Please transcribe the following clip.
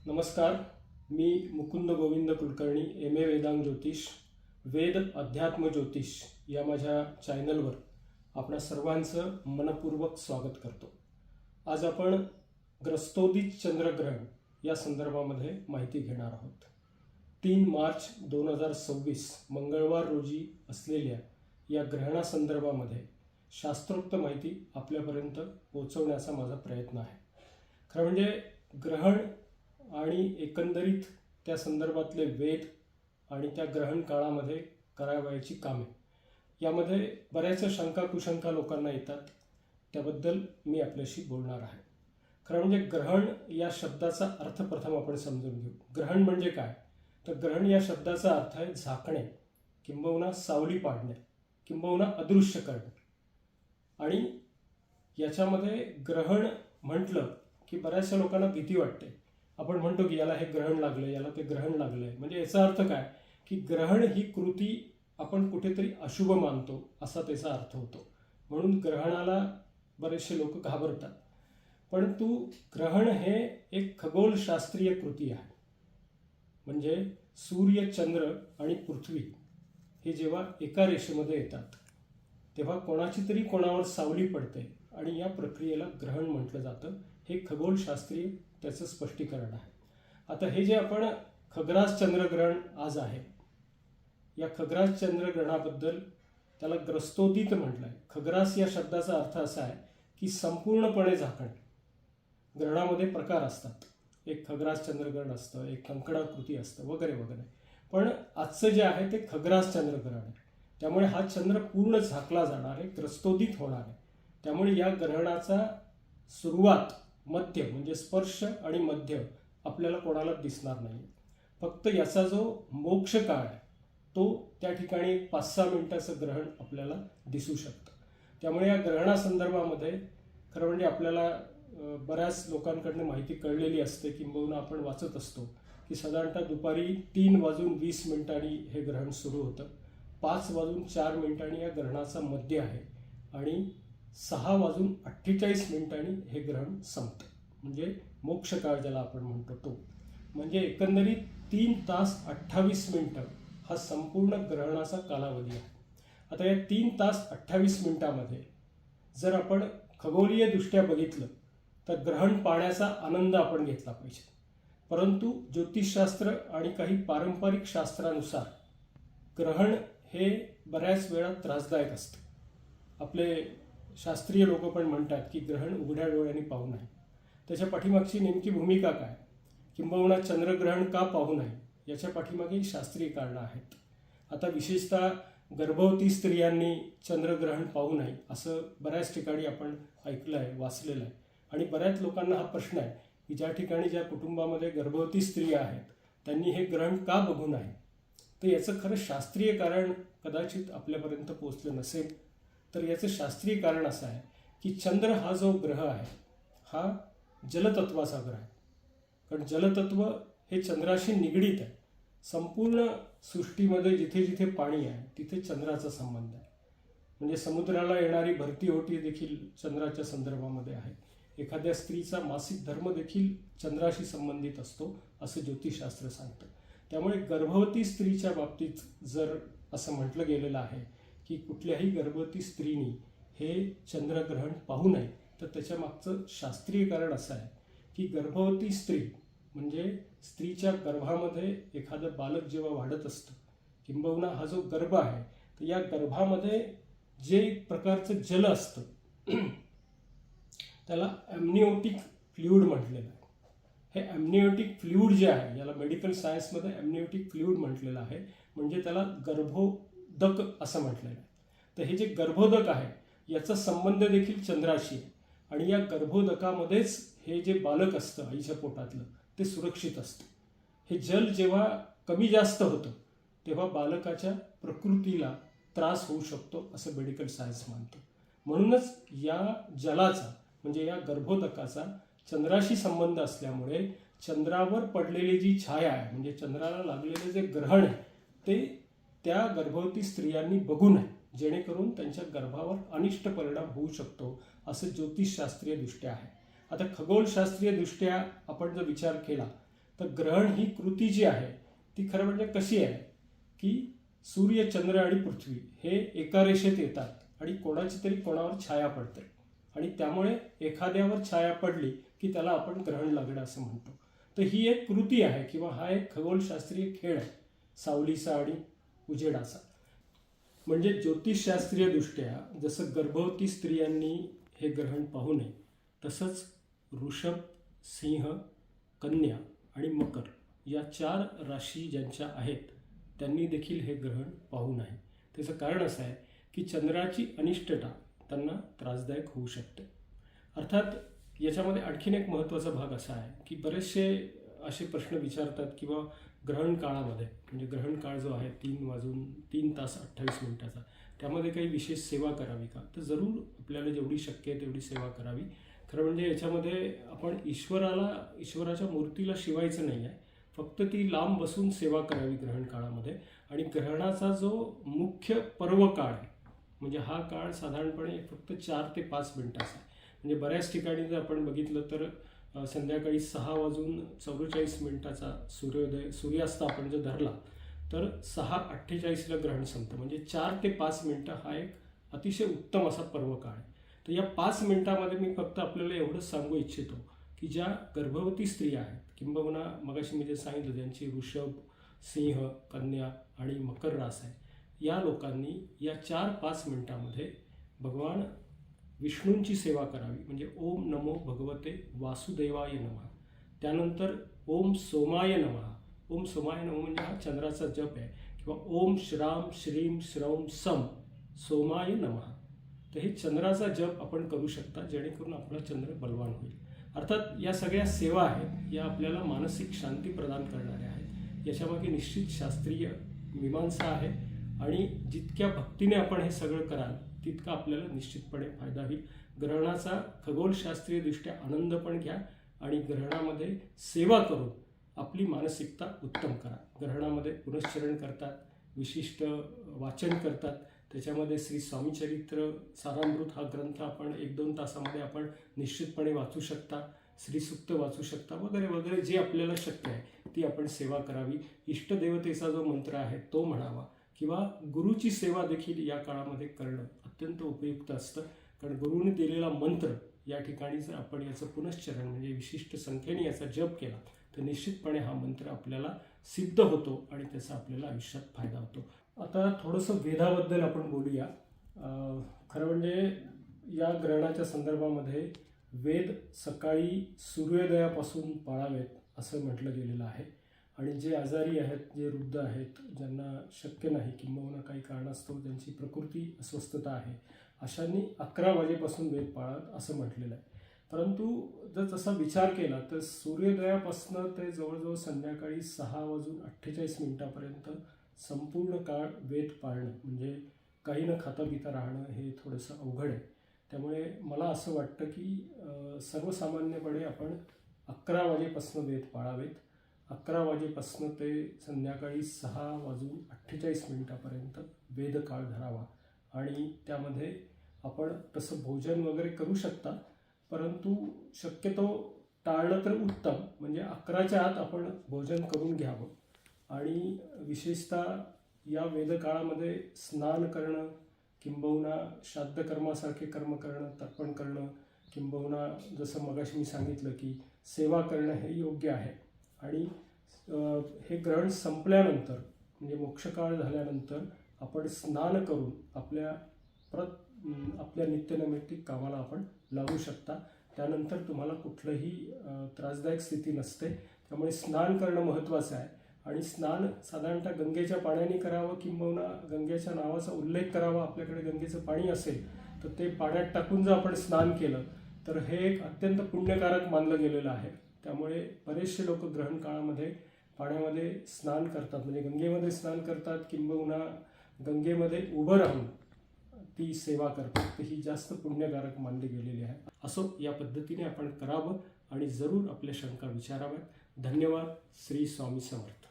नमस्कार. मी मुकुंद गोविंद कुलकर्णी, MA वेदांग ज्योतिष, वेद अध्यात्म ज्योतिष या माझ्या चॅनलवर आपणा सर्वांचं मनपूर्वक स्वागत करतो. आज आपण ग्रस्तोदित चंद्रग्रहण या संदर्भामध्ये माहिती घेणार आहोत. 3 मार्च 2026 मंगळवार रोजी असलेल्या या ग्रहणासंदर्भामध्ये शास्त्रोक्त माहिती आपल्यापर्यंत पोहोचवण्याचा माझा प्रयत्न आहे. खरं म्हणजे ग्रहण आणि एकंदरीत त्या संदर्भातले वेद आणि त्या ग्रहण काळामध्ये करावयाची कामे यामध्ये बऱ्याच शंका कुशंका लोकांना येतात. त्याबद्दल मी आपल्याशी बोलणार आहे. खरं म्हणजे ग्रहण या शब्दाचा अर्थ प्रथम आपण समजून घेऊ. ग्रहण म्हणजे काय? तर ग्रहण या शब्दाचा अर्थ आहे झाकणे, किंबहुना सावली पाडणे, किंबहुना अदृश्य करणे. आणि याच्यामध्ये ग्रहण म्हटलं की बऱ्याचशा लोकांना भीती वाटते. आपण म्हणतो की याला हे ग्रहण लागलं, याला ते ग्रहण लागलंय. म्हणजे याचा अर्थ काय की ग्रहण ही कृती आपण कुठेतरी अशुभ मानतो असा त्याचा अर्थ होतो. म्हणून ग्रहणाला बरेचसे लोक घाबरतात. परंतु ग्रहण हे एक खगोलशास्त्रीय कृती आहे. म्हणजे सूर्य, चंद्र आणि पृथ्वी हे जेव्हा एका रेषेमध्ये येतात तेव्हा कोणाची तरी कोणावर सावली पडते आणि या प्रक्रियेला ग्रहण म्हटलं जातं. हे खगोलशास्त्रीय त्याचं स्पष्टीकरण आहे. आता हे जे आपण खग्रास चंद्रग्रहण आज आहे, या खग्रास चंद्रग्रहणाबद्दल त्याला ग्रस्तोदित म्हटलं आहे. खग्रास या शब्दाचा अर्थ असा आहे की संपूर्णपणे झाकणे. ग्रहणामध्ये प्रकार असतात. एक खग्रास चंद्रग्रहण असतं, एक कंकणाकृती असतं, वगैरे वगैरे. पण आजचं जे आहे ते खग्रास चंद्रग्रहण आहे. त्यामुळे हा चंद्र पूर्ण झाकला जाणार आहे, ग्रस्तोदित होणार आहे. त्यामुळे या ग्रहणाचा सुरुवात, मध्य म्हणजे स्पर्श आणि मध्य आपल्याला कोणाला दिसणार नाही. फक्त याचा जो मोक्ष काळ आहे तो त्या ठिकाणी 5-6 मिनिटाचं ग्रहण आपल्याला दिसू शकतं. त्यामुळे या ग्रहणासंदर्भामध्ये खरं म्हणजे आपल्याला बऱ्याच लोकांकडनं माहिती कळलेली असते, किंबहुना आपण वाचत असतो की साधारणतः दुपारी 3:20 हे ग्रहण सुरू होतं. 5:04 या ग्रहणाचा मध्य आहे आणि 6:48 हे ग्रहण संपतं. म्हणजे मोक्ष काळ ज्याला आपण म्हणतो तो. म्हणजे एकंदरीत 3 तास 28 मिनिटं हा संपूर्ण ग्रहणाचा कालावधी आहे. आता या 3 तास 28 मिनिटांमध्ये जर आपण खगोलीय दृष्ट्या बघितलं तर ग्रहण पाहण्याचा आनंद आपण घेतला पाहिजे. परंतु ज्योतिषशास्त्र आणि काही पारंपरिक शास्त्रानुसार ग्रहण हे बऱ्याच वेळा त्रासदायक असतं. आपले शास्त्रीय लोक पण म्हणतात की ग्रहण उघड्या डोळ्यांनी पाहू नये. त्याच्या पाठीमागची नेमकी भूमिका काय, किंबहुना चंद्रग्रहण का पाहू नये, याच्या पाठीमागे शास्त्रीय कारणं आहेत. आता विशेषतः गर्भवती स्त्रियांनी चंद्रग्रहण पाहू नये असं बऱ्याच ठिकाणी आपण ऐकलं आहे, वाचलेलं आहे. आणि बऱ्याच लोकांना हा प्रश्न आहे की ज्या ठिकाणी ज्या कुटुंबामध्ये गर्भवती स्त्रिया आहेत त्यांनी हे ग्रहण का बघू नये. तर याचं खरं शास्त्रीय कारण कदाचित आपल्यापर्यंत पोहोचलं नसेल. तर याचं शास्त्रीय कारण असं आहे की चंद्र हा जो ग्रह आहे हा जलतत्वाचा ग्रह आहे. कारण जलतत्व हे चंद्राशी निगडीत आहे. संपूर्ण सृष्टीमध्ये जिथे जिथे पाणी आहे तिथे चंद्राचा संबंध आहे. म्हणजे समुद्राला येणारी भरती ओहोटी देखील चंद्राच्या संदर्भामध्ये आहे. एखाद्या स्त्रीचा मासिक धर्म देखील चंद्राशी संबंधित असतो असं ज्योतिषशास्त्र सांगतं. त्यामुळे गर्भवती स्त्रीच्या बाबतीत जर असं म्हटलं गेलेलं आहे की कुठल्याही गर्भवती स्त्रीनी हे चंद्रग्रहण पाहू नये, तर त्याच्या मागचं शास्त्रीय कारण असं आहे की गर्भवती स्त्री म्हणजे स्त्रीच्या गर्भामध्ये एखादं बालक जेव्हा वाढत असतं, किंबहुना हा जो गर्भ आहे तर या गर्भामध्ये जे प्रकारचं जल असतं त्याला ॲम्निओटिक फ्लुइड म्हटलेलं आहे. हे ॲम्निओटिक फ्लुइड जे आहे याला मेडिकल सायन्समध्ये ॲम्निओटिक फ्लुइड म्हटलेलं आहे. म्हणजे त्याला गर्भोदक असं म्हटलेलं आहे. तर हे जे गर्भोदक आहे याचा संबंध देखील चंद्राशी आहे. आणि या गर्भोदकामध्येच हे जे बालक असतं आईच्या पोटातलं ते सुरक्षित असतं. हे जल जेव्हा कमी जास्त होतं तेव्हा बालकाच्या प्रकृतीला त्रास होऊ शकतो असं मेडिकल सायन्स मानतं. म्हणूनच या जलाचा म्हणजे या गर्भोदकाचा चंद्राशी संबंध असल्यामुळे चंद्रावर पडलेली जी छाया आहे म्हणजे चंद्राला लागलेले जे ग्रहण आहे ते त्या गर्भवती स्त्रियांनी बघू नये, जेणेकरून त्यांच्या गर्भावर अनिष्ट परिणाम होऊ शकतो असं ज्योतिषशास्त्रीय दृष्ट्या आहे. आता खगोलशास्त्रीय दृष्ट्या आपण जर विचार केला तर ग्रहण ही कृती जी आहे ती खरं म्हणजे कशी आहे की सूर्य, चंद्र आणि पृथ्वी हे एका रेषेत येतात आणि कोणाची तरी कोणावर छाया पडते आणि त्यामुळे एखाद्यावर छाया पडली की त्याला आपण ग्रहण लागणं असं म्हणतो. तर ही एक कृती आहे किंवा हा एक खगोलशास्त्रीय खेळ आहे सावलीचा आणि उजेडाचा. म्हणजे ज्योतिषशास्त्रीय दृष्ट्या जसं गर्भवती स्त्रियांनी हे ग्रहण पाहू नये तसंच वृषभ, सिंह, कन्या आणि मकर या 4 राशी ज्यांच्या आहेत त्यांनी देखील हे ग्रहण पाहू नये. त्याचं कारण असं आहे की चंद्राची अनिष्टता त्यांना त्रासदायक होऊ शकते. अर्थात याच्यामध्ये आणखीन एक महत्त्वाचा भाग असा आहे की बरेचसे असे प्रश्न विचारतात किंवा ग्रहण काळामध्ये म्हणजे ग्रहण काळ जो आहे 3 तास 28 मिनिटाचा त्यामध्ये काही विशेष सेवा करावी का? तर जरूर आपल्याला जेवढी शक्य आहे तेवढी सेवा करावी. खरं म्हणजे याच्यामध्ये आपण ईश्वराच्या मूर्तीला शिवायचं नाही आहे, फक्त ती लांब बसून सेवा करावी ग्रहण काळामध्ये. आणि ग्रहणाचा जो मुख्य पर्व काळ आहे म्हणजे हा काळ साधारणपणे फक्त 4 ते 5 मिनिटाचा आहे. म्हणजे बऱ्याच ठिकाणी जर आपण बघितलं तर संध्याकाळी 6:44 सूर्यास्त आपण जर धरला तर 6:48 ग्रहण संपतं. म्हणजे 4 ते 5 मिनिटं हा एक अतिशय उत्तम असा पर्व काळ आहे. तर या 5 मिनिटामध्ये मी फक्त आपल्याला एवढंच सांगू इच्छितो की ज्या गर्भवती स्त्रिया आहेत किंबहुना मगाशी मी जे सांगितलं ज्यांची वृषभ, सिंह, कन्या आणि मकर रास आहे या लोकांनी या 4-5 मिनिटामध्ये भगवान विष्णूंची सेवा करावी. म्हणजे ओम नमो भगवते वासुदेवाय नमः, त्यानंतर ओम सोमाय नमः. ओम सोमाय नमः म्हणजे हा चंद्राचा जप आहे किंवा ओम श्राम श्रीम श्रौम सम सोमाय नमः. तर हे चंद्राचा जप आपण करू शकता जेणेकरून आपला चंद्र बलवान होईल. अर्थात या सगळ्या सेवा आहेत या आपल्याला मानसिक शांती प्रदान करणाऱ्या आहेत. याच्यामागे निश्चित शास्त्रीय मीमांसा आहे आणि जितक्या भक्तीने आपण हे सगळं कराल तितका आपल्याला निश्चितपणे फायदा होईल. ग्रहणाचा खगोलशास्त्रीय दृष्ट्या आनंद पण घ्या आणि ग्रहणामध्ये सेवा करून आपली मानसिकता उत्तम करा. ग्रहणामध्ये पुनश्चरण करतात, विशिष्ट वाचन करतात. त्याच्यामध्ये श्री स्वामीचरित्र सारामृत हा ग्रंथ आपण 1-2 तासामध्ये आपण निश्चितपणे वाचू शकता. श्रीसूक्त वाचू शकता वगैरे वगैरे जे आपल्याला शक्य आहे ती आपण सेवा करावी. इष्टदेवतेचा जो मंत्र आहे तो म्हणावा किंवा गुरुची सेवा देखील या काळामध्ये करणं अत्यंत उपयुक्त असतं. कारण गुरुने दिलेला मंत्र या ठिकाणी जर आपण याचं पुनश्चरण म्हणजे विशिष्ट संख्येने याचा जप केला तर निश्चितपणे हा मंत्र आपल्याला सिद्ध होतो आणि त्याचा आपल्याला आयुष्यात फायदा होतो. आता थोडंसं वेदाबद्दल आपण बोलूया. खरं म्हणजे या ग्रहणाच्या संदर्भामध्ये वेद सकाळी सूर्योदयापासून पाळावेत असं म्हटलं गेलेलं आहे. आणि जे आजारी आहेत, जे वृद्ध आहेत, ज्यांना शक्य नाही किंबहुना काही कारणास्तव ज्यांची प्रकृती अस्वस्थता आहे अशांनी 11 वाजेपासून वेद पाळावेत असं म्हटलेलं आहे. परंतु जर तसा विचार केला तर सूर्योदयापासून ते जवळजवळ संध्याकाळी 6:48 संपूर्ण काळ वेद पाळणं म्हणजे काही न खाता पिता राहणं हे थोडंसं अवघड आहे. त्यामुळे मला असं वाटतं की सर्वसामान्यपणे आपण 11 वाजेपासून वेद पाळावेत. 11 वाजेपासून ते संध्याकाळी 6:48 वेद काळ धरावा आणि त्यामध्ये आपण तसं भोजन वगैरे करू शकता, परंतु शक्यतो टाळलं तर उत्तम. म्हणजे 11च्या आत आपण भोजन करून घ्यावं. आणि विशेषतः या वेदकाळामध्ये स्नान करणं किंबहुना श्राद्धकर्मासारखे कर्म करणं, तर्पण करणं किंबहुना जसं मगाशी मी सांगितलं की सेवा करणं हे योग्य आहे. आणि हे ग्रहण संपल्यानंतर म्हणजे मोक्षकाळ झाल्यानंतर आपण स्नान करून आपल्या नित्यनैमित्तिक कामाला आपण लागू शकता. त्यानंतर तुम्हाला कुठलंही त्रासदायक स्थिती नसते. त्यामुळे स्नान करणं महत्त्वाचं आहे. आणि स्नान साधारणतः गंगेच्या पाण्याने करावं किंबहुना गंगेच्या नावाचा उल्लेख करावा. आपल्याकडे गंगेचं पाणी असेल तर ते पाण्यात टाकून जर आपण स्नान केलं तर हे एक अत्यंत पुण्यकारक मानलं गेलेलं आहे. त्यामुळे बरेचसे लोक ग्रहण काळामध्ये पाण्यामध्ये स्नान करतात, म्हणजे गंगेमध्ये स्नान करतात किंबहुना गंगेमध्ये उभं राहून ती सेवा करतात. तर ही जास्त पुण्यकारक मानली गेलेली आहे. असो, या पद्धतीने आपण करावं आणि जरूर आपल्या शंका विचाराव्यात. धन्यवाद. श्री स्वामी समर्थ.